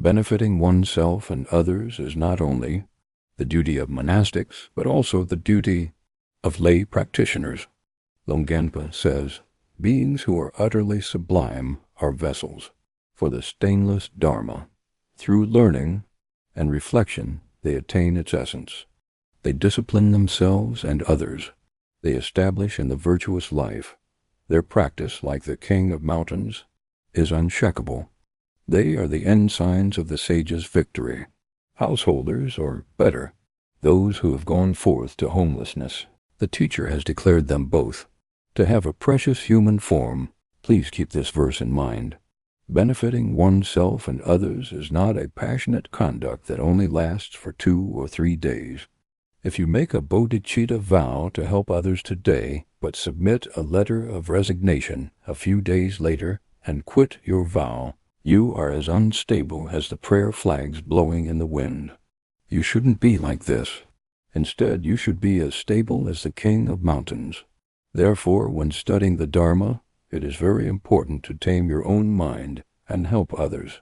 Benefiting oneself and others is not only the duty of monastics, but also the duty of lay practitioners. Longchenpa says, beings who are utterly sublime are vessels for the stainless Dharma. Through learning and reflection, they attain its essence. They discipline themselves and others. They establish in the virtuous life. Their practice, like the king of mountains, is unshakable. They are the ensigns of the sage's victory. Householders, or better, those who have gone forth to homelessness. The teacher has declared them both to have a precious human form. Please keep this verse in mind. Benefiting oneself and others is not a passionate conduct that only lasts for 2 or 3 days. If you make a bodhicitta vow to help others today, but submit a letter of resignation a few days later and quit your vow, you are as unstable as the prayer flags blowing in the wind. You shouldn't be like this. Instead, you should be as stable as the king of mountains. Therefore, when studying the Dharma, it is very important to tame your own mind and help others.